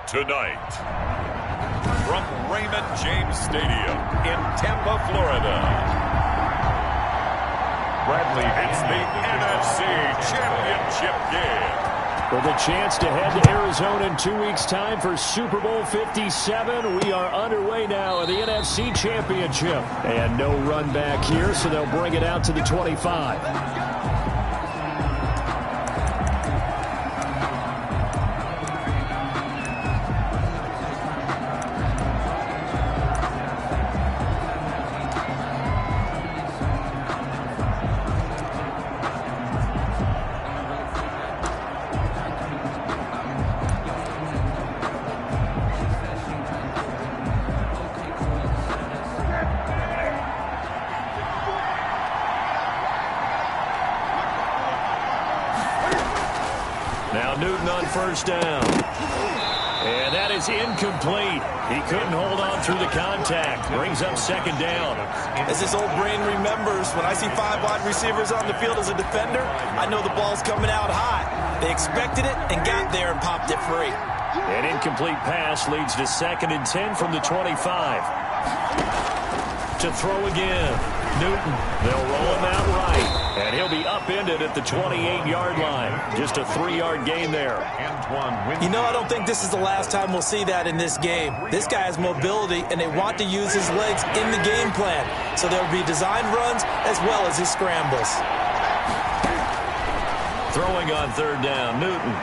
Tonight, from Raymond James Stadium in Tampa, Florida, it's the NFC Championship game. With a chance to head to Arizona in 2 weeks' time for Super Bowl 57, we are underway now in the NFC Championship. And no run back here, so they'll bring it out to the 25. First down. And that is incomplete. He couldn't hold on through the contact. Brings up second down. As this old brain remembers, when I see 5 wide receivers on the field as a defender, I know the ball's coming out high. They expected it and got there and popped it free. An incomplete pass leads to 2nd and 10 from the 25. To throw again. Newton. They'll roll him out right. And he'll be upended at the 28-yard line. Just a 3-yard gain there. You know, I don't think this is the last time we'll see that in this game. This guy has mobility, and they want to use his legs in the game plan. So there will be designed runs as well as his scrambles. Throwing on 3rd down, Newton.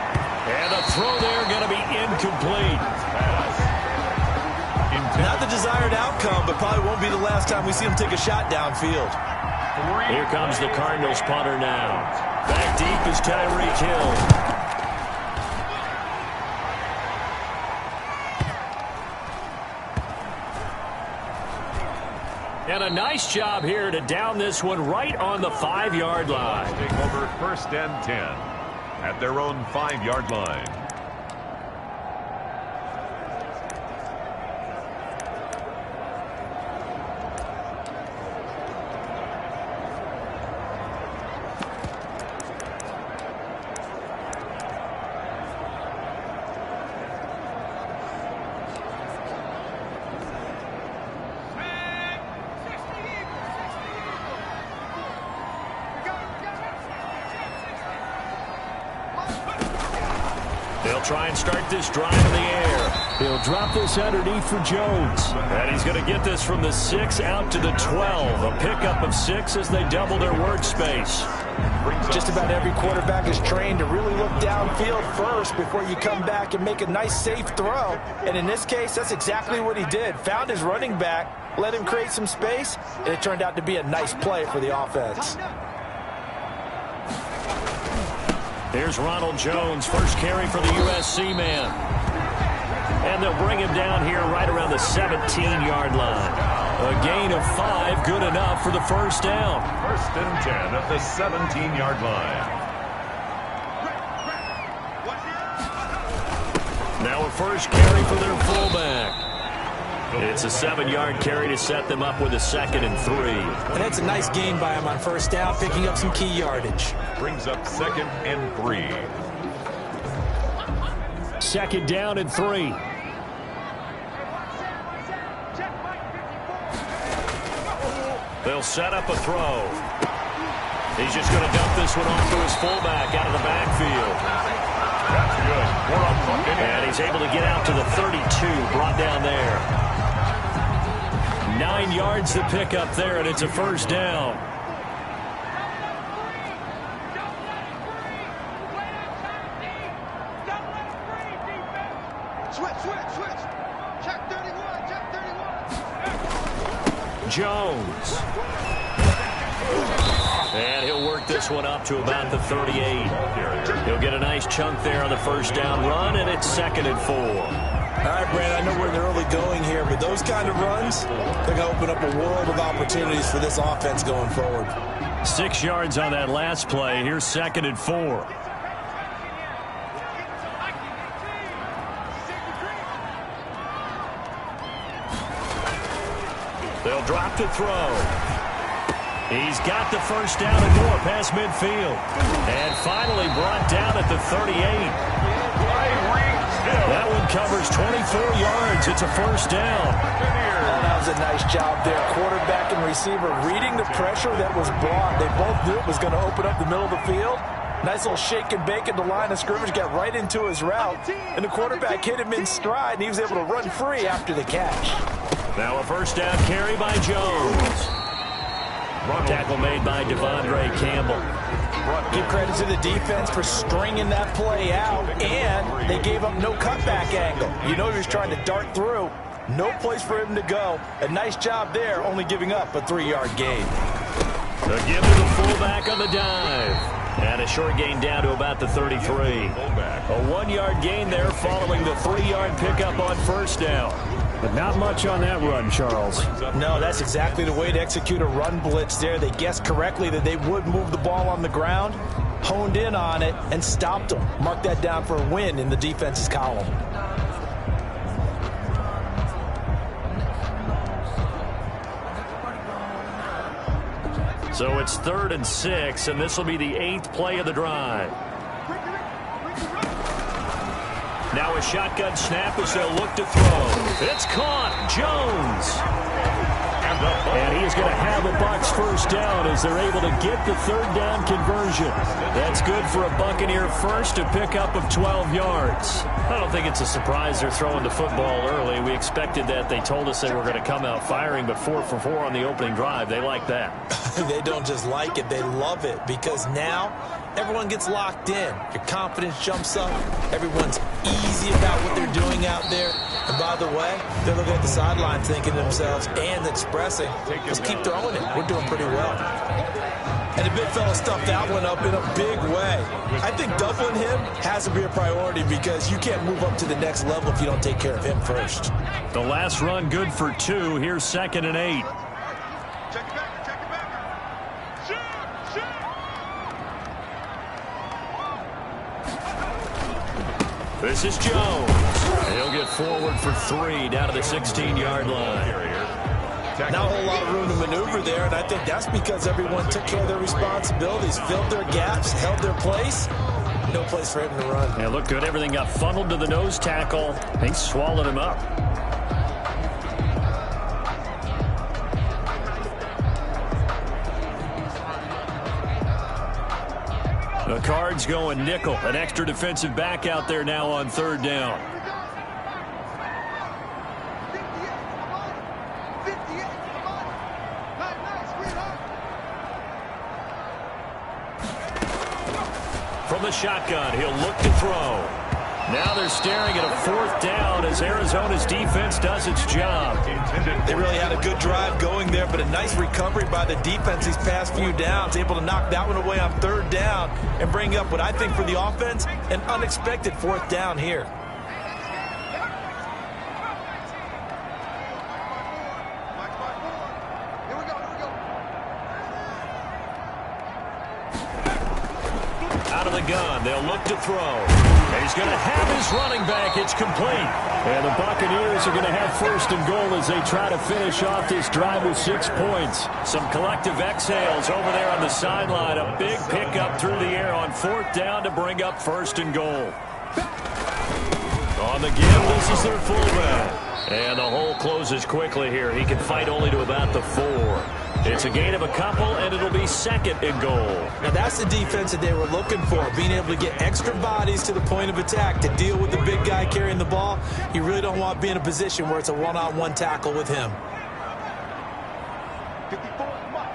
And a throw there going to be incomplete. Not the desired outcome, but probably won't be the last time we see him take a shot downfield. Here comes the Cardinals punter now. Back deep is Tyreek Hill. And a nice job here to down this one right on the 5-yard line. Take over 1st and 10 at their own 5-yard line. Try and start this drive in the air. He'll drop this underneath for Jones. And he's going to get this from the 6 out to the 12. A pickup of 6 as they double their workspace. Just about every quarterback is trained to really look downfield first before you come back and make a nice, safe throw. And in this case, that's exactly what he did. Found his running back, let him create some space, and it turned out to be a nice play for the offense. Here's Ronald Jones, first carry for the USC man. And they'll bring him down here right around the 17-yard line. A gain of 5, good enough for the first down. 1st and 10 at the 17-yard line. Now a first carry for their fullback. It's a 7-yard carry to set them up with a 2nd and 3. And that's a nice gain by him on first down, picking up some key yardage. Brings up 2nd and 3. 2nd down and 3. They'll set up a throw. He's just going to dump this one off to his fullback out of the backfield. That's good. And he's able to get out to the 32, brought down there. 9 yards to pick up there, and it's a first down. Switch. Check 31. Jones. And he'll work this one up to about the 38. He'll get a nice chunk there on the first down run, and it's 2nd and 4. All right, Brad, I know we're in the early going here, but those kind of runs, they're going to open up a world of opportunities for this offense going forward. 6 yards on that last play. Here's 2nd and 4. They'll drop to throw. He's got the first down and more past midfield. And finally brought down at the 38. That one covers 24 yards. It's a first down. Oh, that was a nice job there. Quarterback and receiver reading the pressure that was brought. They both knew it was going to open up the middle of the field. Nice little shake and bake at the line of scrimmage, got right into his route, and the quarterback hit him in stride, and he was able to run free after the catch. Now a first down carry by Jones. Tackle made by Devondre Campbell. Give credit to the defense for stringing that play out, and they gave up no cutback angle. You know he was trying to dart through. No place for him to go. A nice job there, only giving up a 3-yard gain. The give to the fullback on the dive. And a short gain down to about the 33. A 1-yard gain there following the 3-yard pickup on first down. But not much on that run, Charles. No, that's exactly the way to execute a run blitz there. They guessed correctly that they would move the ball on the ground, honed in on it, and stopped them. Mark that down for a win in the defense's column. So it's 3rd and 6, and this will be the 8th play of the drive. Now a shotgun snap as they'll look to throw. It's caught. Jones. And he is going to have a Bucs first down as they're able to get the 3rd down conversion. That's good for a Buccaneer first, a pickup of 12 yards. I don't think it's a surprise they're throwing the football early. We expected that. They told us they were going to come out firing, but 4 for 4 on the opening drive. They like that. They don't just like it, they love it, because now everyone gets locked in. Your confidence jumps up. Everyone's easy about what they're doing out there. And by the way, they're looking at the sideline thinking to themselves and expressing, let's keep throwing it. We're doing pretty well. And the big fella stuffed that one up in a big way. I think doubling him has to be a priority because you can't move up to the next level if you don't take care of him first. The last run good for 2. Here's 2nd and 8. Check it back. Shoot! This is Jones. He'll get forward for 3 down to the 16-yard line. Not a whole lot of room to maneuver there, and I think that's because everyone took care of their responsibilities, filled their gaps, held their place. No place for him to run. Yeah, looked good. Everything got funneled to the nose tackle. They swallowed him up. The Cards going nickel. An extra defensive back out there now on 3rd down. 58, come on. Nice, sweetheart. From the shotgun, he'll look to throw. Now they're staring at a 4th down as Arizona's defense does its job. They really had a good drive going there, but a nice recovery by the defense these past few downs, able to knock that one away on 3rd down and bring up what I think for the offense, an unexpected 4th down here. Here we go. Out of the gun, they'll look to throw. And he's going to have his running back. It's complete. And the Buccaneers are going to have 1st and goal as they try to finish off this drive with 6 points. Some collective exhales over there on the sideline. A big pickup through the air on 4th down to bring up 1st and goal. On the give, this is their fullback. And the hole closes quickly here. He can fight only to about the 4. It's a gain of a couple, and it'll be 2nd and goal. Now that's the defense that they were looking for, being able to get extra bodies to the point of attack to deal with the big guy carrying the ball. You really don't want to be in a position where it's a one-on-one tackle with him. 54, come on.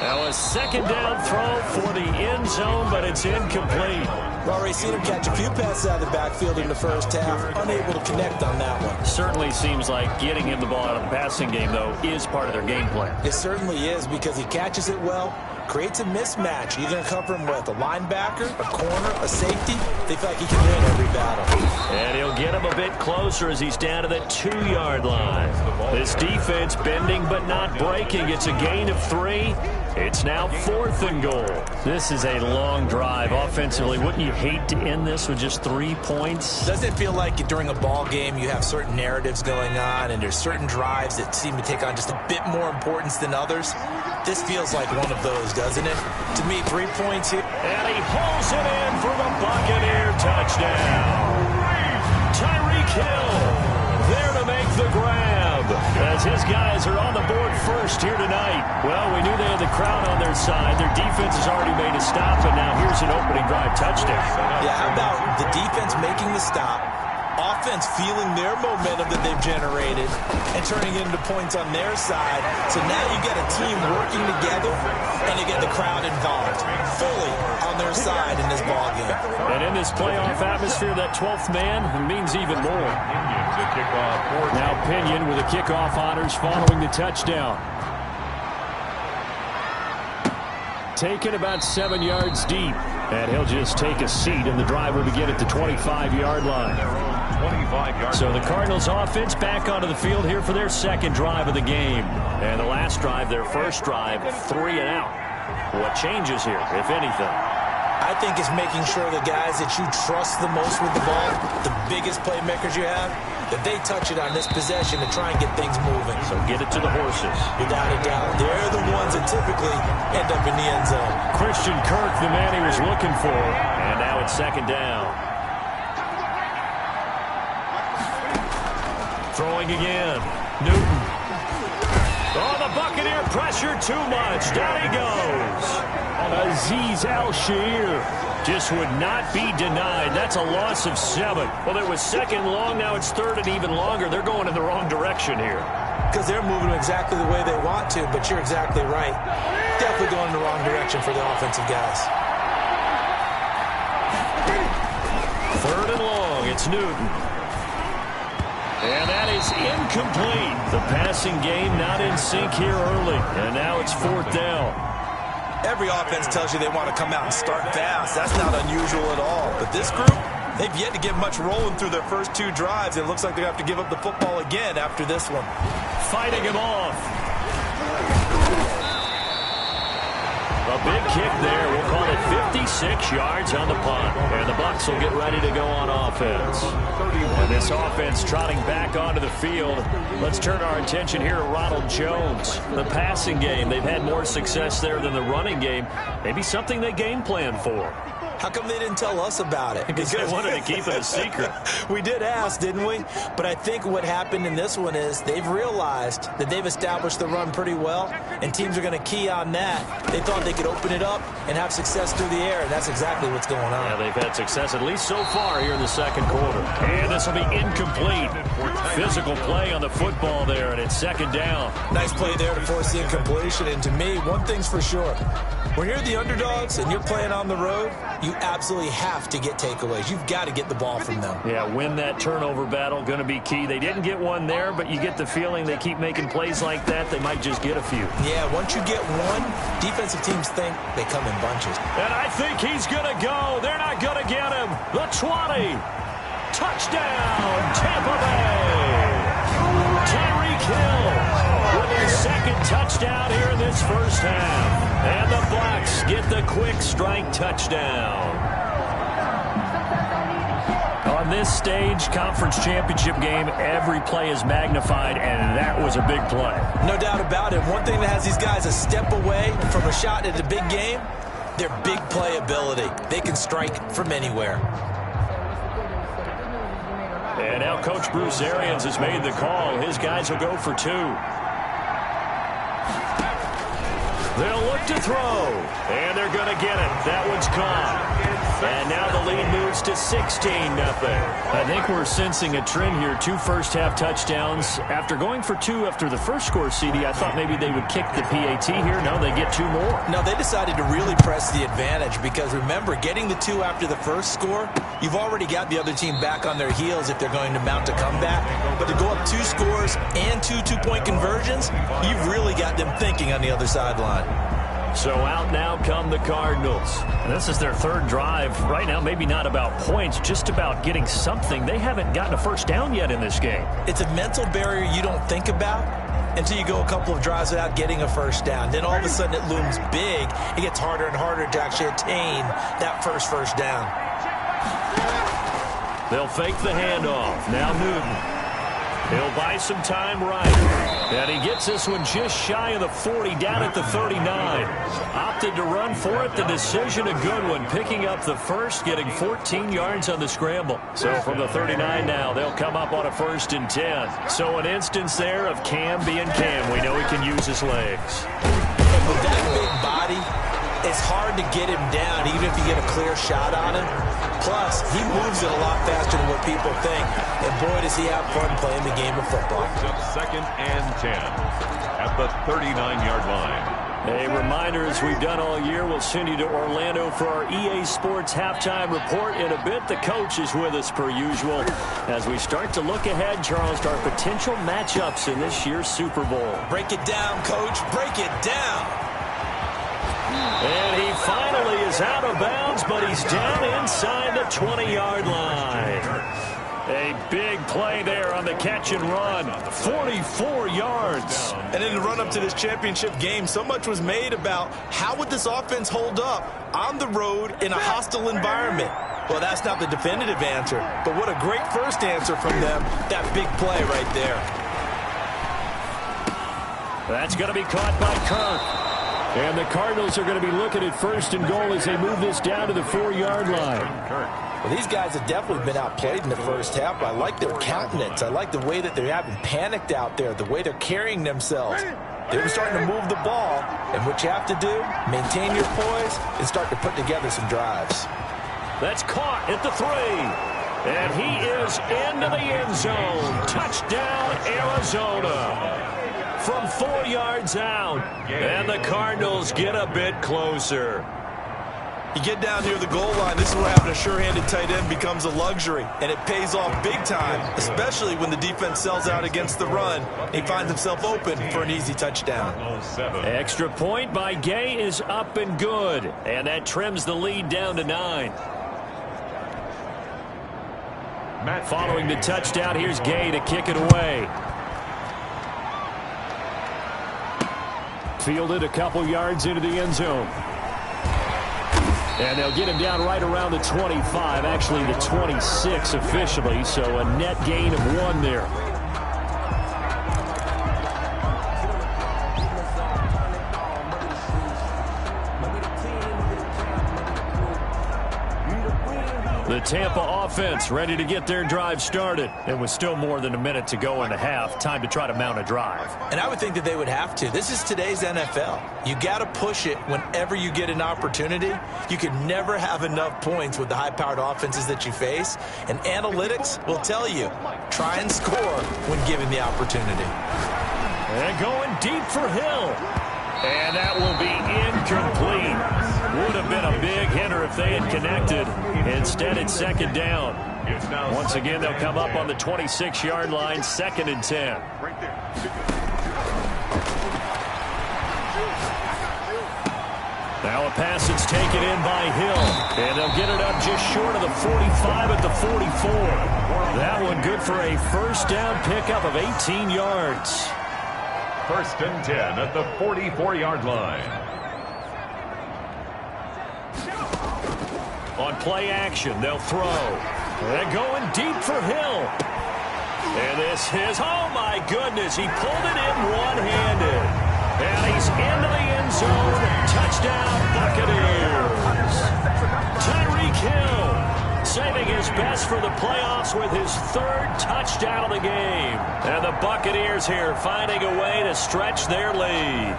Now a 2nd down throw for the end zone, but it's incomplete. We've already seen him catch a few passes out of the backfield in the first half, unable to connect on that one. Certainly seems like getting him the ball out of the passing game, though, is part of their game plan. It certainly is because he catches it well, creates a mismatch. You're going to cover him with a linebacker, a corner, a safety. They feel like he can win every battle. And he'll get him a bit closer as he's down to the 2-yard line. This defense bending but not breaking. It's a gain of 3. It's now 4th and goal. This is a long drive offensively. Wouldn't you hate to end this with just 3 points? Doesn't it feel like during a ball game you have certain narratives going on and there's certain drives that seem to take on just a bit more importance than others? This feels like one of those, doesn't it? To me, 3 points here. And he pulls it in for the Buccaneer touchdown. Tyreek Hill there to make the grab as his guys are on the board first here tonight. Well, we knew they had the crowd on their side. Their defense has already made a stop, and now here's an opening drive touchdown. Yeah, how about the defense making the stop, offense feeling their momentum that they've generated and turning it into points on their side. So now you get a team working together and you get the crowd involved fully on their side in this ballgame. And in this playoff atmosphere, that 12th man means even more. Now Pinion with the kickoff honors following the touchdown. Taken about 7 yards deep. And he'll just take a seat, and the drive will begin at the 25-yard line. So the Cardinals offense back onto the field here for their second drive of the game. And the last drive, their first drive, 3 and out. What changes here, if anything? I think it's making sure the guys that you trust the most with the ball, the biggest playmakers you have, that they touch it on this possession to try and get things moving. So get it to the horses. Without a doubt. They're the ones that typically end up in the end zone. Christian Kirk, the man he was looking for. And now it's second down. Throwing again. Newton. Oh, the Buccaneer pressure too much. Down he goes. Azeez Al-Shaair just would not be denied. That's a loss of 7. Well, it was second long. Now it's third and even longer. They're going in the wrong direction here. Because they're moving exactly the way they want to, but you're exactly right. Definitely going in the wrong direction for the offensive guys. Third and long. It's Newton. And that is incomplete. The passing game not in sync here early. And now it's fourth down. Every offense tells you they want to come out and start fast. That's not unusual at all. But this group, they've yet to get much rolling through their first 2 drives. It looks like they have to give up the football again after this one. Fighting him off. A big kick there. We'll call it 56 yards on the punt. And the Bucs will get ready to go on offense. And this offense trotting back onto the field. Let's turn our attention here to Ronald Jones. The passing game, they've had more success there than the running game. Maybe something they game plan for. How come they didn't tell us about it? Because they wanted to keep it a secret. We did ask, didn't we? But I think what happened in this one is they've realized that they've established the run pretty well, and teams are going to key on that. They thought they could open it up and have success through the air, and that's exactly what's going on. Yeah, they've had success at least so far here in the second quarter. And this will be incomplete. Physical play on the football there, and it's second down. Nice play there to force the incompletion, and to me, one thing's for sure. When you're the underdogs and you're playing on the road, you absolutely have to get takeaways. You've got to get the ball from them. Yeah, win that turnover battle, going to be key. They didn't get one there, but you get the feeling they keep making plays like that, they might just get a few. Yeah, once you get one, defensive teams think they come in bunches. And I think he's going to go. They're not going to get him. The 20. Touchdown, Tampa Bay. Tyreek Hill with his second touchdown here in this first half. And the Bucs get the quick strike touchdown. On this stage, conference championship game, every play is magnified, and that was a big play. No doubt about it. One thing that has these guys a step away from a shot at a big game, their big play ability. They can strike from anywhere. And now Coach Bruce Arians has made the call. His guys will go for 2. They'll look to throw, and they're going to get it. That one's caught. And now the lead moves to 16-0. I think we're sensing a trend here. 2 first-half touchdowns. After going for 2 after the first score, CD, I thought maybe they would kick the PAT here. No, they get 2 more. No, they decided to really press the advantage because, remember, getting the 2 after the first score, you've already got the other team back on their heels if they're going to mount a comeback. But to go up 2 scores and 2 two-point conversions, you've really got them thinking on the other sideline. So out now come the Cardinals. And this is their 3rd drive. Right now, maybe not about points, just about getting something. They haven't gotten a first down yet in this game. It's a mental barrier you don't think about until you go a couple of drives without getting a first down. Then all of a sudden it looms big. It gets harder and harder to actually attain that first down. They'll fake the handoff. Now Newton. He'll buy some time right. And he gets this one just shy of the 40, down at the 39. Opted to run for it. The decision a good one. Picking up the first, getting 14 yards on the scramble. So from the 39 now, they'll come up on a 1st and 10. So an instance there of Cam being Cam. We know he can use his legs. With that big body, it's hard to get him down, even if you get a clear shot on him. Plus, he moves it a lot faster than what people think. And boy, does he have fun playing the game of football. 2nd and 10 at the 39-yard line. A reminder, as we've done all year, we'll send you to Orlando for our EA Sports halftime report. In a bit, the coach is with us per usual. As we start to look ahead, Charles, to our potential matchups in this year's Super Bowl. Break it down, Coach. Break it down. And he finally is out of bounds, but he's down inside the 20-yard line. A big play there on the catch and run. 44 yards. And in the run-up to this championship game, so much was made about how would this offense hold up on the road in a hostile environment. Well, that's not the definitive answer, but what a great first answer from them. That big play right there. That's going to be caught by Kirk. And the Cardinals are going to be looking at 1st and goal as they move this down to the 4-yard line. Well, these guys have definitely been outplayed in the first half. I like their countenance. I like the way that they haven't panicked out there, the way they're carrying themselves. They're starting to move the ball, and what you have to do, maintain your poise and start to put together some drives. That's caught at the 3. And he is into the end zone. Touchdown, Arizona. From 4 yards out. And the Cardinals get a bit closer. You get down near the goal line, this is where having a sure-handed tight end becomes a luxury, and it pays off big time, especially when the defense sells out against the run. He finds himself open for an easy touchdown. Extra point by Gay is up and good, and that trims the lead down to 9. Following the touchdown, here's Gay to kick it away. Fielded a couple yards into the end zone. And they'll get him down right around the 25, actually the 26 officially, so a net gain of 1 there. The Tampa offense ready to get their drive started. And with still more than a minute to go in the half, time to try to mount a drive. And I would think that they would have to. This is today's NFL. You got to push it whenever you get an opportunity. You can never have enough points with the high-powered offenses that you face. And analytics will tell you, try and score when given the opportunity. And going deep for Hill. And that will be incomplete. Would have been a big hitter if they had connected. Instead, it's 2nd down. Once again, they'll come up on the 26-yard line, 2nd and 10. Now a pass that's taken in by Hill. And they'll get it up just short of the 45 at the 44. That one good for a 1st down pickup of 18 yards. 1st and 10 at the 44-yard line. On play action, they'll throw. They're going deep for Hill. And this is, oh my goodness, he pulled it in one-handed. And he's into the end zone. Touchdown, Buccaneers. Tyreek Hill saving his best for the playoffs with his 3rd touchdown of the game. And the Buccaneers here finding a way to stretch their lead.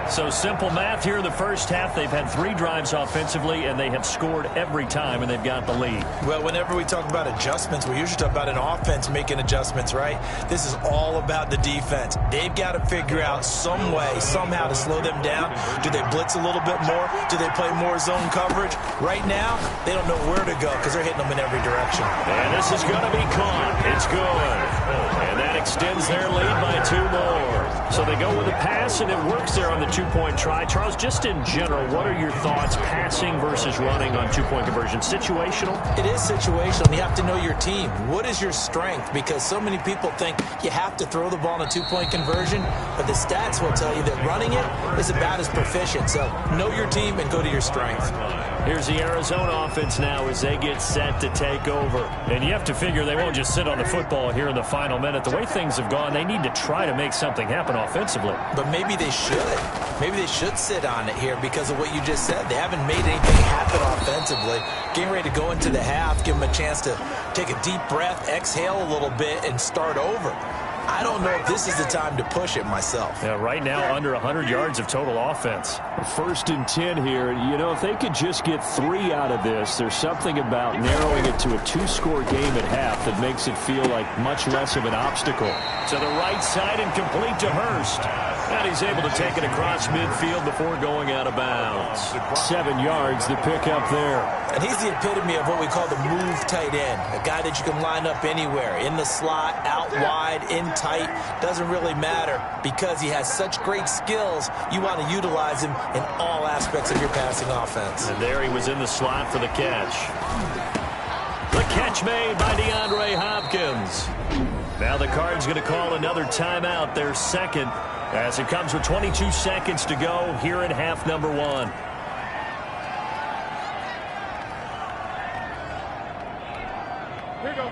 So simple math here in the first half. They've had 3 drives offensively, and they have scored every time, and they've got the lead. Well, whenever we talk about adjustments, we usually talk about an offense making adjustments, right? This is all about the defense. They've got to figure out some way, somehow to slow them down. Do they blitz a little bit more? Do they play more zone coverage? Right now, they don't know where to go because they're hitting them in every direction. And this is going to be caught. It's good. And that extends their lead by 2 more. So they go with a pass, and it works there on the 2-point try. Charles, just in general, what are your thoughts passing versus running on 2-point conversion? Situational? It is situational. You have to know your team. What is your strength? Because so many people think you have to throw the ball in a 2-point conversion, but the stats will tell you that running it is about as proficient. So know your team and go to your strength. Here's the Arizona offense now as they get set to take over. And you have to figure they won't just sit on the football here in the final minute. The way things have gone, they need to try to make something happen offensively. But maybe they should. Maybe they should sit on it here because of what you just said. They haven't made anything happen offensively. Getting ready to go into the half, give them a chance to take a deep breath, exhale a little bit, and start over. I don't know if this is the time to push it myself. Yeah, right now under 100 yards of total offense. 1st and 10 here. You know, if they could just get 3 out of this, there's something about narrowing it to a 2-score game at half that makes it feel like much less of an obstacle. To the right side and complete to Hurst. And he's able to take it across midfield before going out of bounds. 7 yards, the pickup there. And he's the epitome of what we call the move tight end. A guy that you can line up anywhere. In the slot, out wide, in tight. Doesn't really matter because he has such great skills. You want to utilize him in all aspects of your passing offense. And there he was in the slot for the catch. The catch made by DeAndre Hopkins. Now the Cards going to call another timeout, their second, as it comes with 22 seconds to go here in half number 1. Here we go.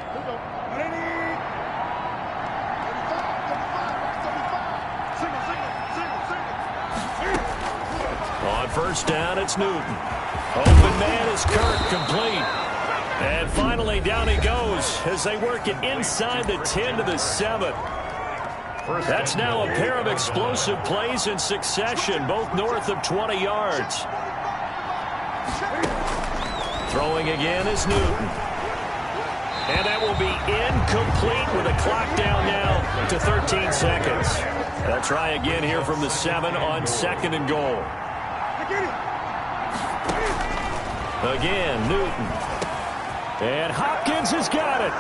On 1st down, it's Newton. Open man is Kirk, complete. And finally, down he goes as they work it inside the 10 to the 7. That's now a pair of explosive plays in succession, both north of 20 yards. Throwing again is Newton. And that will be incomplete with a clock down now to 13 seconds. They'll try again here from the 7 on 2nd and goal. Again, Newton. And Hopkins has got it.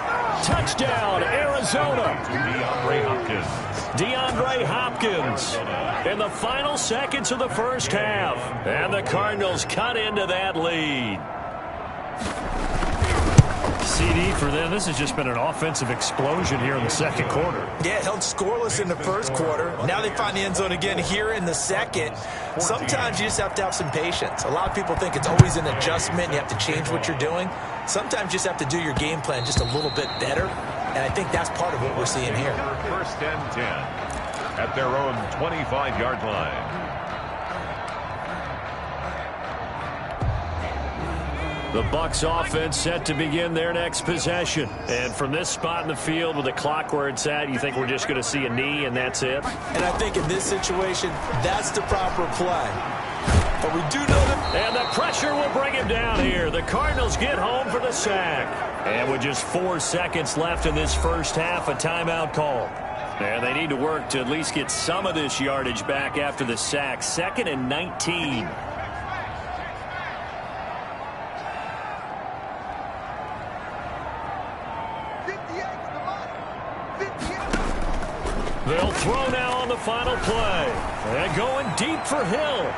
Touchdown, Arizona. DeAndre Hopkins in the final seconds of the first half. And the Cardinals cut into that lead. CD for them. This has just been an offensive explosion here in the 2nd quarter. Yeah, held scoreless in the 1st quarter. Now they find the end zone again here in the 2nd. Sometimes you just have to have some patience. A lot of people think it's always an adjustment. You have to change what you're doing. Sometimes you just have to do your game plan just a little bit better. And I think that's part of what we're seeing here. 1st and 10 at their own 25-yard line. The Bucs offense set to begin their next possession. And from this spot in the field with the clock where it's at, you think we're just going to see a knee and that's it? And I think in this situation, that's the proper play. But we do know that. And the pressure will bring him down here. The Cardinals get home for the sack. And with just 4 seconds left in this first half, a timeout call. And they need to work to at least get some of this yardage back after the sack. 2nd and 19. They'll throw now on the final play. And going deep for Hill.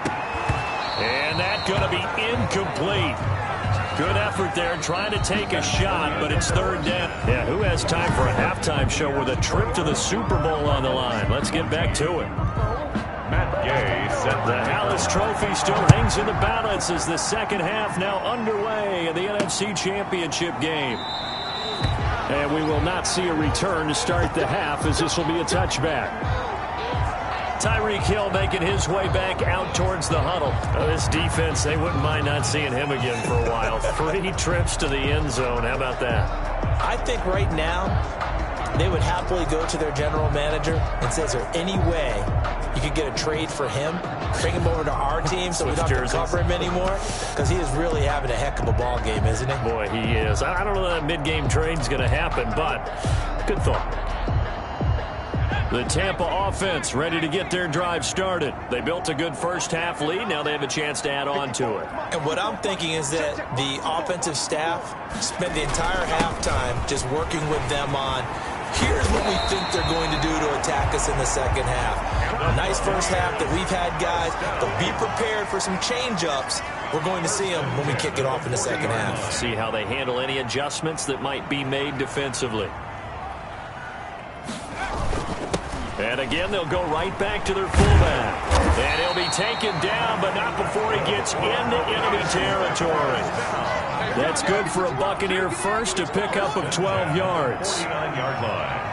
And that's going to be incomplete. Good effort there trying to take a shot, but it's 3rd down. Yeah, who has time for a halftime show with a trip to the Super Bowl on the line? Let's get back to it. Matt Gay set the Hallis Trophy still hangs in the balance as the 2nd half now underway in the NFC Championship game. And we will not see a return to start the half as this will be a touchback. Tyreek Hill making his way back out towards the huddle. This defense, they wouldn't mind not seeing him again for a while. 3 trips to the end zone. How about that? I think right now they would happily go to their general manager and say, is there any way you could get a trade for him? Bring him over to our team so we don't have to cover him anymore? Because he is really having a heck of a ball game, isn't he? Boy, he is. I don't know that mid-game trade's going to happen, but good thought. The Tampa offense ready to get their drive started. They built a good first half lead. Now they have a chance to add on to it. And what I'm thinking is that the offensive staff spent the entire halftime just working with them on, here's what we think they're going to do to attack us in the 2nd half. A nice first half that we've had, guys, but be prepared for some change-ups. We're going to see them when we kick it off in the 2nd half. See how they handle any adjustments that might be made defensively. And again, they'll go right back to their fullback. And he'll be taken down, but not before he gets into enemy territory. That's good for a Buccaneer first, a pickup of 12 yards. 39-yard line.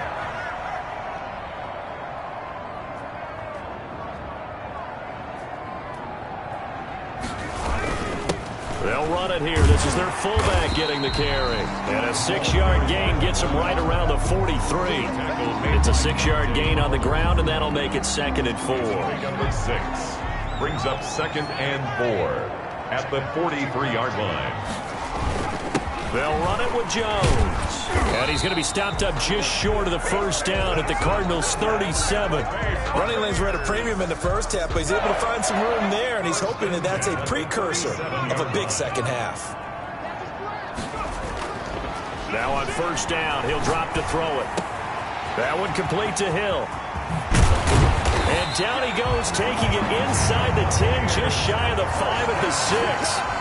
They'll run it here. This is their fullback getting the carry. And a 6-yard gain gets them right around the 43. It's a 6-yard gain on the ground, and that'll make it 2nd and 4. Number 6 brings up 2nd and 4 at the 43-yard line. They'll run it with Jones. And he's going to be stopped up just short of the first down at the Cardinals' 37. Running lanes were at a premium in the first half, but he's able to find some room there, and he's hoping that that's a precursor of a big second half. Now on first down, he'll drop to throw it. That one complete to Hill. And down he goes, taking it inside the 10, just shy of the 5 at the 6.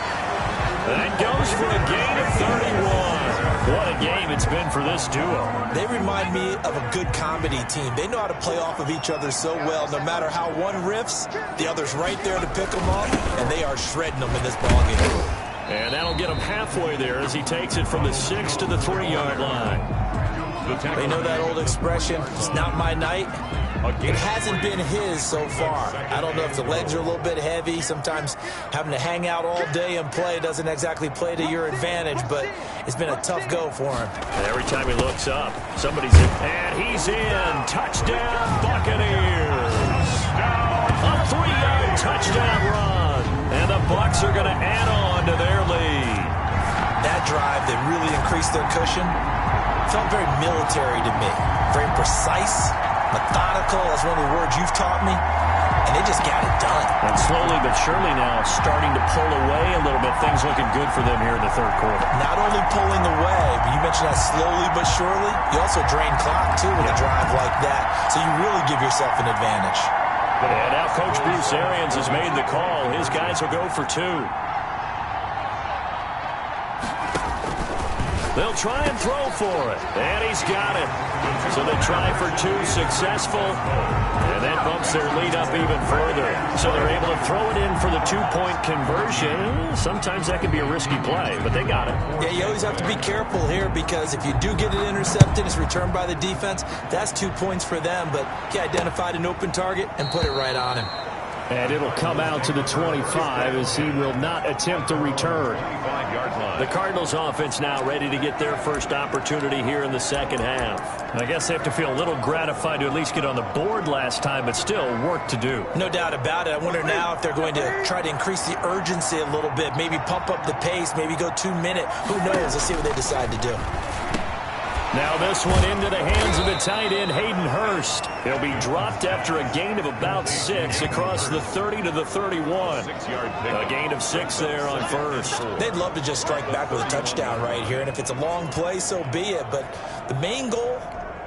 That goes for a gain of 31. What a game it's been for this duo. They remind me of a good comedy team. They know how to play off of each other so well. No matter how one riffs, the other's right there to pick them up, and they are shredding them in this ballgame. And that'll get him halfway there as he takes it from the 6 to the 3-yard line. They know that old expression, it's not my night. It hasn't been his so far. I don't know if the legs are a little bit heavy. Sometimes having to hang out all day and play doesn't exactly play to your advantage, but it's been a tough go for him. And every time he looks up, somebody's in. And he's in. Touchdown, Buccaneers. A 3-yard touchdown run. And the Bucs are going to add on to their lead. That drive that really increased their cushion felt very military to me. Very precise. Methodical, that's one of the words you've taught me, and they just got it done. And slowly but surely now starting to pull away a little bit. Things looking good for them here in the third quarter. Not only pulling away, but you mentioned that slowly but surely, you also drain clock, too, with a drive like that, so you really give yourself an advantage. And now Coach Bruce Arians has made the call. His guys will go for 2. They'll try and throw for it. And he's got it. So they try for 2, successful. And that bumps their lead up even further. So they're able to throw it in for the 2-point conversion. Sometimes that can be a risky play, but they got it. Yeah, you always have to be careful here because if you do get it intercepted, it's returned by the defense. That's 2 points for them, but he identified an open target and put it right on him. And it'll come out to the 25 as he will not attempt a return. The Cardinals offense now ready to get their first opportunity here in the second half. I guess they have to feel a little gratified to at least get on the board last time, but still work to do. No doubt about it. I wonder now if they're going to try to increase the urgency a little bit, maybe pump up the pace, maybe go 2-minute. Who knows? Let's see what they decide to do. Now this one into the hands of the tight end, Hayden Hurst. He'll be dropped after a gain of about 6 across the 30 to the 31. A gain of 6 there on first. They'd love to just strike back with a touchdown right here, and if it's a long play, so be it. But the main goal,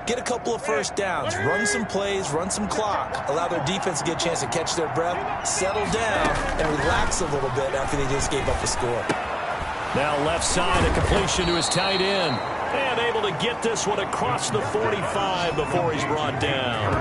get a couple of first downs, run some plays, run some clock, allow their defense to get a chance to catch their breath, settle down, and relax a little bit after they just gave up a score. Now left side, a completion to his tight end. And able to get this one across the 45 before he's brought down.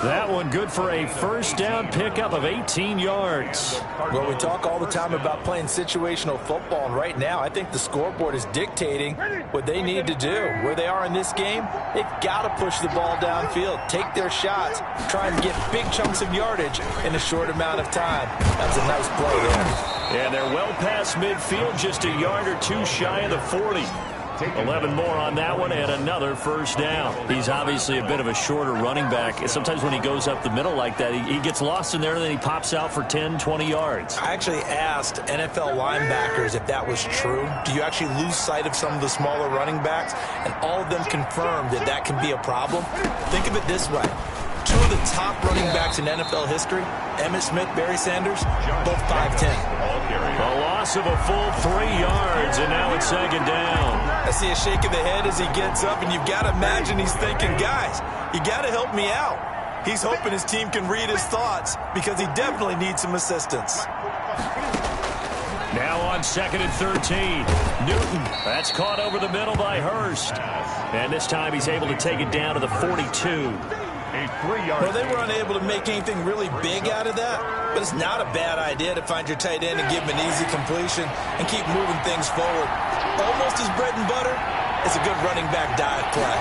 That one good for a first down pickup of 18 yards. Well, we talk all the time about playing situational football, and right now I think the scoreboard is dictating what they need to do. Where they are in this game, they've got to push the ball downfield, take their shots, try and get big chunks of yardage in a short amount of time. That's a nice play there. And they're well past midfield, just a yard or 2 shy of the 40. 11 more on that one and another first down. He's obviously a bit of a shorter running back. Sometimes when he goes up the middle like that, he gets lost in there and then he pops out for 10, 20 yards. I actually asked NFL linebackers if that was true. Do you actually lose sight of some of the smaller running backs? And all of them confirmed that that can be a problem. Think of it this way. 2 of the top running backs in NFL history, Emmitt Smith, Barry Sanders, both 5'10". A loss of a full 3 yards, and now it's second down. I see a shake of the head as he gets up, and you've got to imagine he's thinking, guys, you got to help me out. He's hoping his team can read his thoughts because he definitely needs some assistance. Now on 2nd and 13. Newton, that's caught over the middle by Hurst. And this time he's able to take it down to the 42. A 3-yard. Well, they were unable to make anything really big out of that, but it's not a bad idea to find your tight end and give him an easy completion and keep moving things forward. Almost his bread and butter. It's a good running back dive play.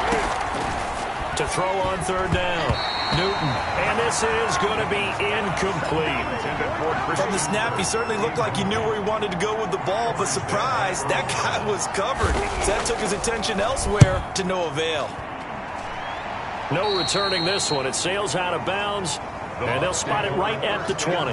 To throw on third down, Newton, and this is going to be incomplete. From the snap, he certainly looked like he knew where he wanted to go with the ball, but surprise, that guy was covered. So that took his attention elsewhere to no avail. No returning this one. It sails out of bounds, and they'll spot it right at the 20.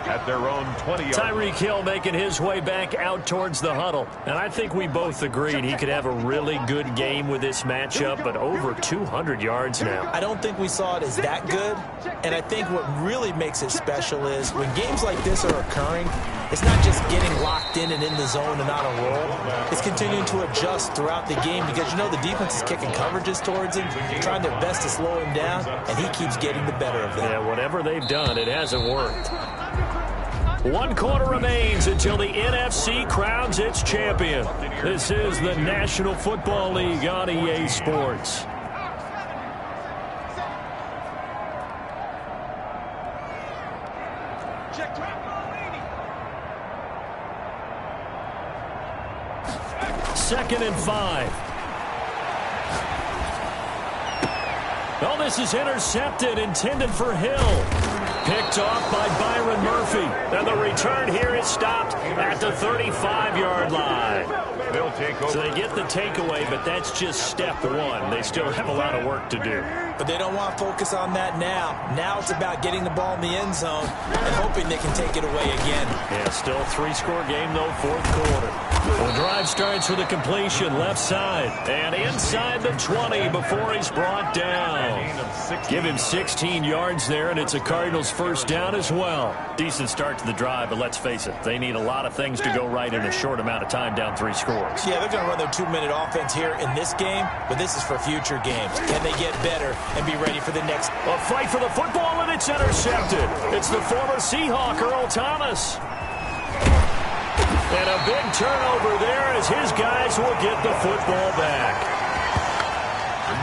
At their own 20-yard. Tyreek Hill making his way back out towards the huddle. And I think we both agreed he could have a really good game with this matchup, but over 200 yards now. I don't think we saw it as that good, and I think what really makes it special is when games like this are occurring, it's not just getting locked in and in the zone and on a roll. It's continuing to adjust throughout the game because, you know, the defense is kicking coverages towards him, trying their best to slow him down, and he keeps getting the better of them. Yeah, whatever they've done, it hasn't worked. 1 quarter remains until the NFC crowns its champion. This is the National Football League on EA Sports. Second and 5. Oh, this is intercepted, intended for Hill. Picked off by Byron Murphy. And the return here is stopped at the 35-yard line. They'll take over. So they get the takeaway, but that's just step one. They still have a lot of work to do. But they don't want to focus on that now. Now it's about getting the ball in the end zone and hoping they can take it away again. Yeah, still a 3-score game, though, fourth quarter. The drive starts with a completion left side and inside the 20 before he's brought down. Give him 16 yards there, and it's a Cardinals first down as well. Decent start to the drive, but let's face it, they need a lot of things to go right in a short amount of time down 3 scores. Yeah, they're going to run their 2-minute offense here in this game, but this is for future games. Can they get better and be ready for the next? A fight for the football, and it's intercepted. It's the former Seahawk, Earl Thomas. And a big turnover there as his guys will get the football back.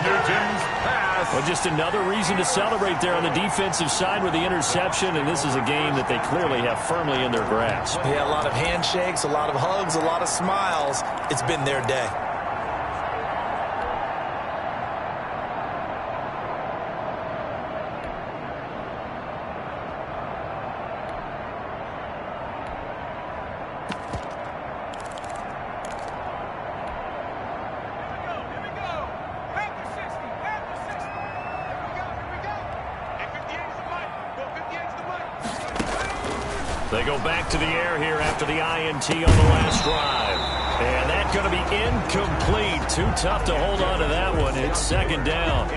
Newton's pass. Well, just another reason to celebrate there on the defensive side with the interception, and this is a game that they clearly have firmly in their grasp. Yeah, a lot of handshakes, a lot of hugs, a lot of smiles. It's been their day. They go back to the air here after the INT on the last drive. And that's going to be incomplete. Too tough to hold on to that one. It's second down.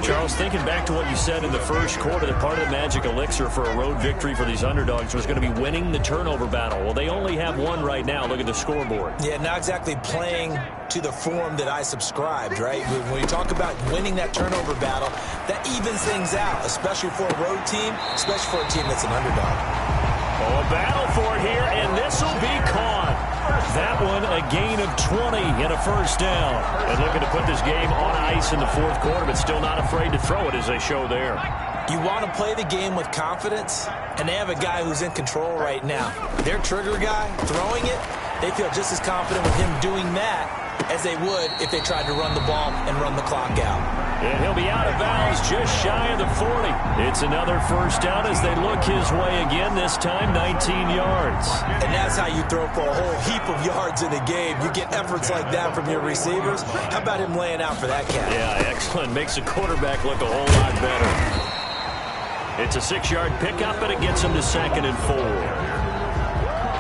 Charles, thinking back to what you said in the first quarter, that part of the magic elixir for a road victory for these underdogs was going to be winning the turnover battle. Well, they only have one right now. Look at the scoreboard. Yeah, not exactly playing to the form that I subscribed, right? When you talk about winning that turnover battle, that evens things out, especially for a road team, especially for a team that's an underdog. Oh, a battle for it here, and this will be caught. That one, a gain of 20 and a first down. And looking to put this game on ice in the fourth quarter, but still not afraid to throw it as they show there. You want to play the game with confidence, and they have a guy who's in control right now. Their trigger guy, throwing it, they feel just as confident with him doing that as they would if they tried to run the ball and run the clock out. And he'll be out of bounds just shy of the 40. It's another first down as they look his way again, this time 19 yards. And that's how you throw for a whole heap of yards in a game. You get efforts like that from your receivers. How about him laying out for that cat? Yeah, excellent. Makes the quarterback look a whole lot better. It's a 6-yard pickup, and it gets him to 2nd and 4.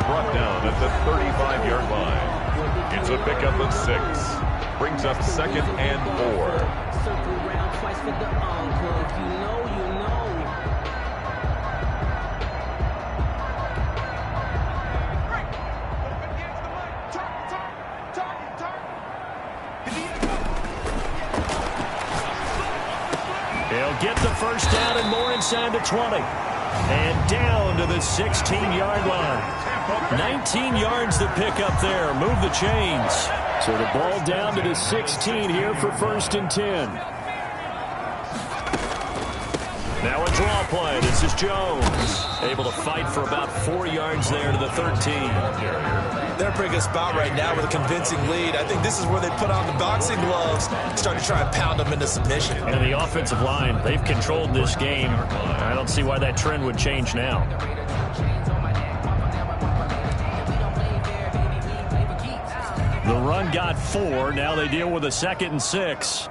Brought down at the 35-yard line. It's a pickup of 6. Brings up 2nd and 4. Circle around twice for the encore. If you know, you know. He'll get the first down and more inside the 20. And down to the 16-yard line. 19 yards to pick up there. Move the chains. So the ball down to the 16 here for 1st and 10. Now a draw play. This is Jones. Able to fight for about 4 yards there to the 13. They're in a pretty good spot right now with a convincing lead. I think this is where they put on the boxing gloves, start to try and pound them into submission. And the offensive line, they've controlled this game. I don't see why that trend would change now. The run got 4. Now they deal with a 2nd and 6.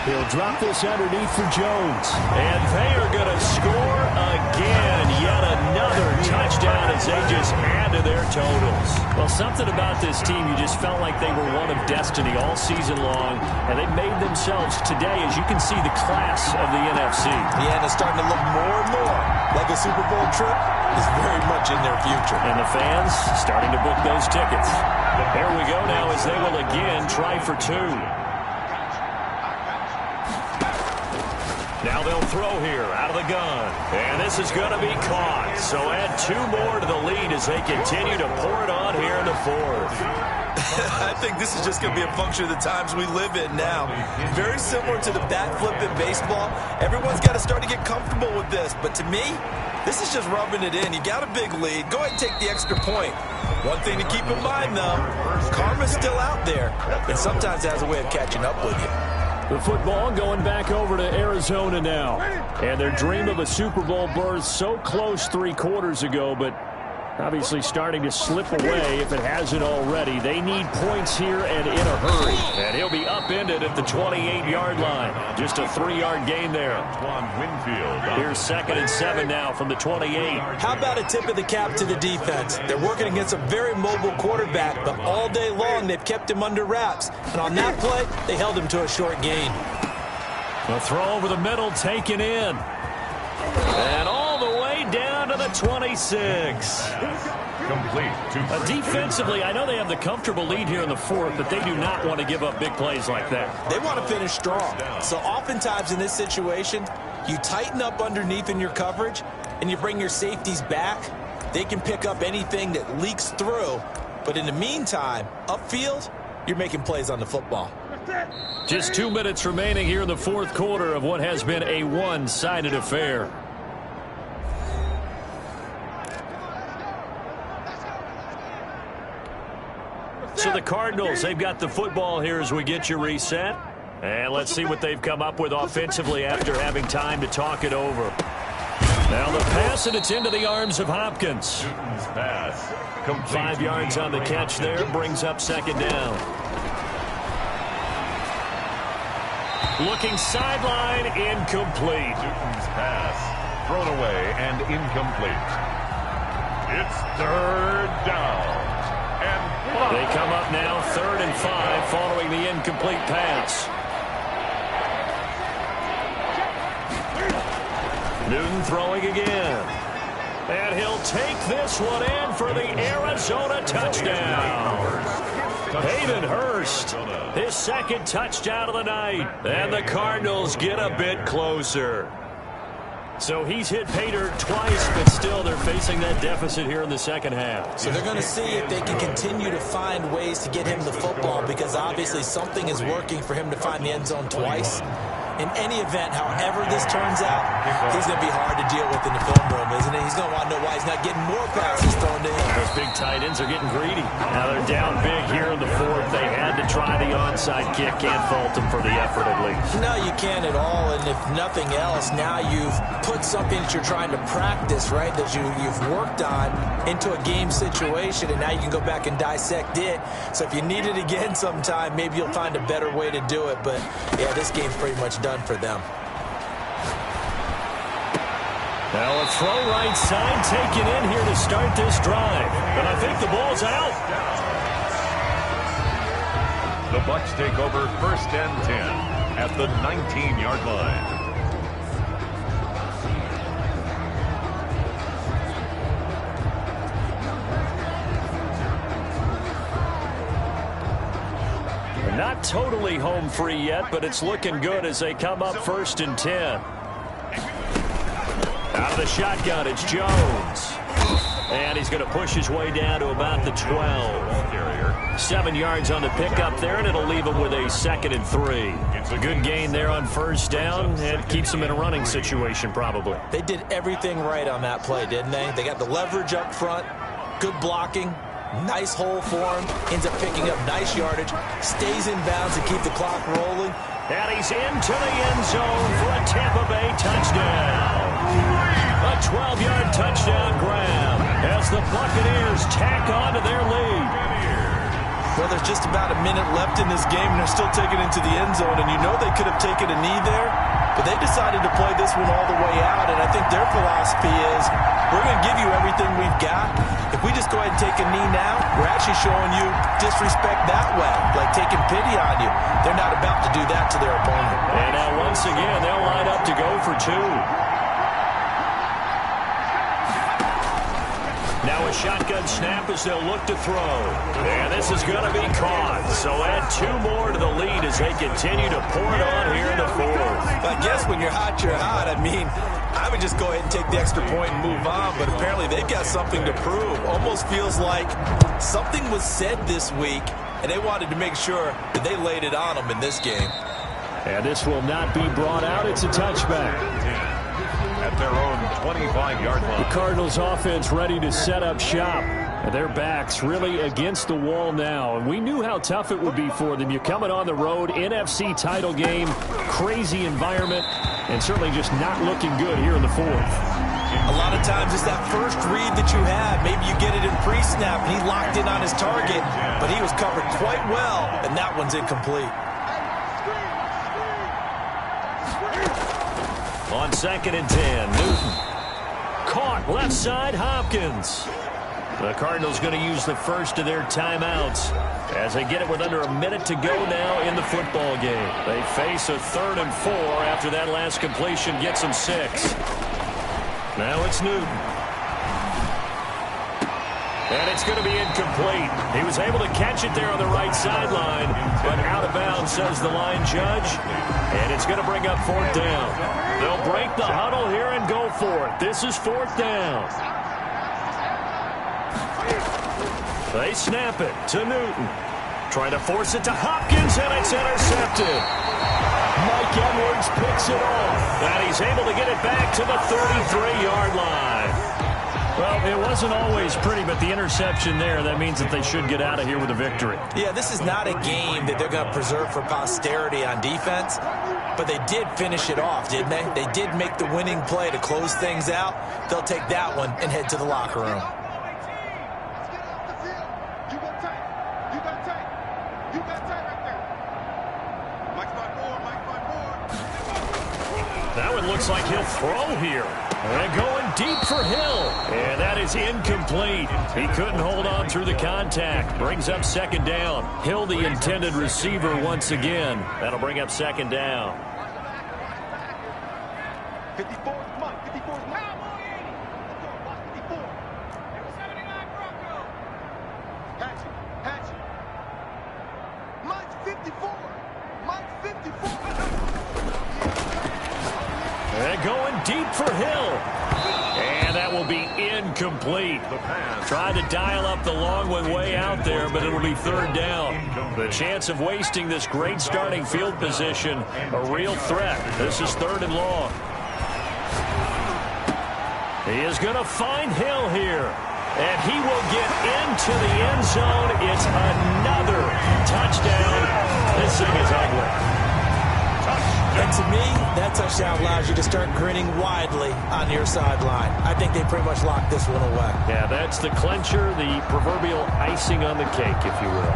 He'll drop this underneath for Jones. And they are going to score again. Yet another touchdown as they just add to their totals. Well, something about this team, you just felt like they were one of destiny all season long. And they made themselves today, as you can see, the class of the NFC. Yeah, and it's starting to look more and more like a Super Bowl trip is very much in their future. And the fans starting to book those tickets. Here we go now as they will again try for 2. Now they'll throw here out of the gun. And this is going to be caught. So add 2 more to the lead as they continue to pour it on here in the 4th. I think this is just going to be a function of the times we live in now. Very similar to the bat flip in baseball. Everyone's got to start to get comfortable with this. But to me, this is just rubbing it in. You got a big lead. Go ahead and take the extra point. One thing to keep in mind, though, karma's still out there. And sometimes it has a way of catching up with you. The football going back over to Arizona now. And their dream of a Super Bowl berth so close 3 quarters ago, but obviously starting to slip away if it hasn't already. They need points here and in a hurry. And he'll be upended at the 28-yard line. Just a 3-yard gain there. Here's 2nd and 7 now from the 28. How about a tip of the cap to the defense? They're working against a very mobile quarterback, but all day long they've kept him under wraps. And on that play, they held him to a short gain. The throw over the middle taken in. And all the way down to the 26. Complete. Defensively, I know they have the comfortable lead here in the 4th, but they do not want to give up big plays like that. They want to finish strong. So oftentimes in this situation, you tighten up underneath in your coverage, and you bring your safeties back. They can pick up anything that leaks through. But in the meantime, upfield, you're making plays on the football. Just 2 minutes remaining here in the 4th quarter of what has been a one-sided affair. So the Cardinals, they've got the football here as we get you reset. And let's see what they've come up with offensively after having time to talk it over. Now the pass, and it's into the arms of Hopkins. 5 yards on the catch there, brings up 2nd down. Looking sideline, incomplete. Newton's pass thrown away and incomplete. It's 3rd down. And they come up now 3rd and 5 following the incomplete pass. Newton throwing again. And he'll take this one in for the Arizona touchdown. Hayden Hurst, his 2nd touchdown of the night. And the Cardinals get a bit closer. So he's hit Pater twice, but still they're facing that deficit here in the 2nd half. So they're going to see if they can continue to find ways to get him the football, because obviously something is working for him to find the end zone twice. In any event, however this turns out, he's going to be hard to deal with in the film room, isn't he? He's going to want to know why he's not getting more passes thrown to him. Those big tight ends are getting greedy. Now they're down big here in the 4th. They had to try the onside kick. Can't fault them for the effort at least. No, you can't at all. And if nothing else, now you've put something that you're trying to practice, right, that you've worked on into a game situation, and now you can go back and dissect it. So if you need it again sometime, maybe you'll find a better way to do it. But, yeah, this game's pretty much done for them. Now a throw right side taken in here to start this drive. And I think the ball's out. the Bucs take over 1st and 10 at the 19-yard line. Not totally home free yet, but it's looking good as they come up 1st and 10. Out of the shotgun, it's Jones. And he's going to push his way down to about the 12. Carrier. 7 yards on the pickup there, and it'll leave them with a 2nd and 3. It's a good gain there on first down, and keeps them in a running situation probably. They did everything right on that play, didn't they? They got the leverage up front, good blocking, nice hole for him, ends up picking up nice yardage, stays in bounds to keep the clock rolling. And he's into the end zone for a Tampa Bay touchdown. A 12-yard touchdown grab as the Buccaneers tack on to their lead. Well, there's just about a minute left in this game, and they're still taking it into the end zone. And you know they could have taken a knee there, but they decided to play this one all the way out. And I think their philosophy is, we're going to give you everything we've got. If we just go ahead and take a knee now, we're actually showing you disrespect that way, like taking pity on you. They're not about to do that to their opponent. And now once again, they'll line up to go for 2. Now a shotgun snap as they'll look to throw. And this is going to be caught. So add 2 more to the lead as they continue to pour it on here in the 4th. I guess when you're hot, you're hot. I mean, I would just go ahead and take the extra point and move on, but apparently they've got something to prove. Almost feels like something was said this week, and they wanted to make sure that they laid it on them in this game. And this will not be brought out. It's a touchback. At their own 25-yard line. The Cardinals offense ready to set up shop. And their backs really against the wall now. And we knew how tough it would be for them. You're coming on the road, NFC title game, crazy environment, and certainly just not looking good here in the 4th. A lot of times it's that first read that you have. Maybe you get it in pre-snap, and he locked in on his target, but he was covered quite well, and that one's incomplete. On 2nd and 10, Newton. Caught left side, Hopkins. The Cardinals going to use the first of their timeouts as they get it with under a minute to go now in the football game. They face a 3rd and 4 after that last completion gets them 6. Now it's Newton. And it's going to be incomplete. He was able to catch it there on the right sideline, but out of bounds, says the line judge. And it's going to bring up 4th down. They'll break the huddle here and go for it. This is 4th down. They snap it to Newton. Trying to force it to Hopkins, and it's intercepted. Mike Edwards picks it off. And he's able to get it back to the 33-yard line. Well, it wasn't always pretty, but the interception there, that means that they should get out of here with a victory. Yeah, this is not a game that they're going to preserve for posterity on defense, but they did finish it off, didn't they? They did make the winning play to close things out. They'll take that one and head to the locker room. That one looks like he'll throw here. And going deep for Hill. And that is incomplete. He couldn't hold on through the contact. Brings up 2nd down. Hill, the intended receiver once again. That'll bring up 2nd down. 54, come on, 54 is mine. Let's go, watch 54. 79 Broncos. Hatchet. Mine's 54. Mine's 54. And going deep for Hill. And that will be incomplete. Tried to dial up the long one way out there, but it'll be 3rd down. The chance of wasting this great starting field position, a real threat. This is 3rd and long. He is going to find Hill here. And he will get into the end zone. It's another touchdown. This thing is ugly. And to me, that touchdown allows you to start grinning widely on your sideline. I think they pretty much locked this one away. Yeah, that's the clincher, the proverbial icing on the cake, if you will.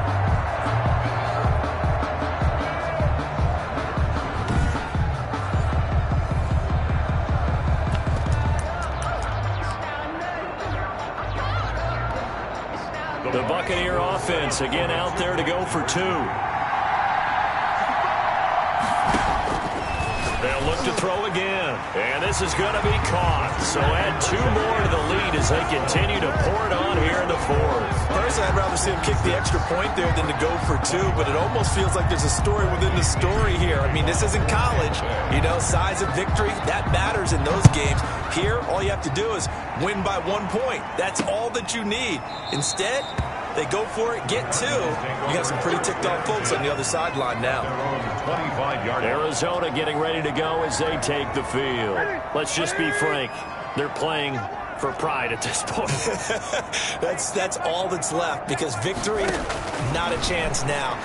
The Buccaneer offense again out there to go for 2. They'll look to throw again. And this is going to be caught. So add 2 more to the lead as they continue to pour it on here in the 4th. Personally, I'd rather see them kick the extra point there than to go for 2, but it almost feels like there's a story within the story here. I mean, this isn't college. You know, size of victory, that matters in those games. Here, all you have to do is win by 1 point. That's all that you need. Instead, They go for it, get 2. You got some pretty ticked off folks on the other sideline now. 25-yard. Arizona getting ready to go as they take the field. Let's just be frank. They're playing for pride at this point. That's all that's left, because victory, not a chance now.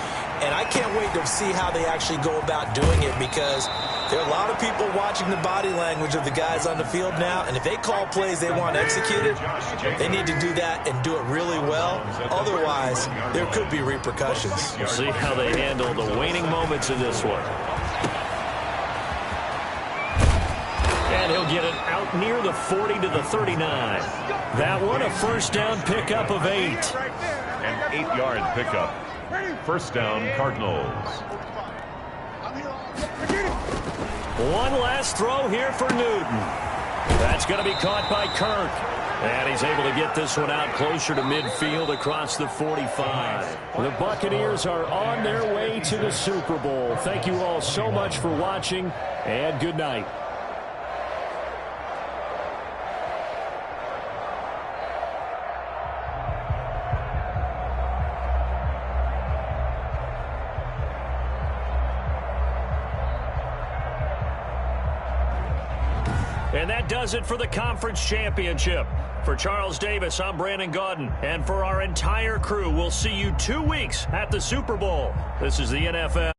And I can't wait to see how they actually go about doing it, because there are a lot of people watching the body language of the guys on the field now, and if they call plays they want executed, they need to do that and do it really well. Otherwise, there could be repercussions. We'll see how they handle the waning moments of this one. And he'll get it out near the 40 to the 39. That one, a first down pickup of 8. An 8-yard pickup. First down, Cardinals. One last throw here for Newton. That's going to be caught by Kirk. And he's able to get this one out closer to midfield across the 45. The Buccaneers are on their way to the Super Bowl. Thank you all so much for watching, and good night. And that does it for the conference championship. For Charles Davis, I'm Brandon Gaudin. And for our entire crew, we'll see you 2 weeks at the Super Bowl. This is the NFL.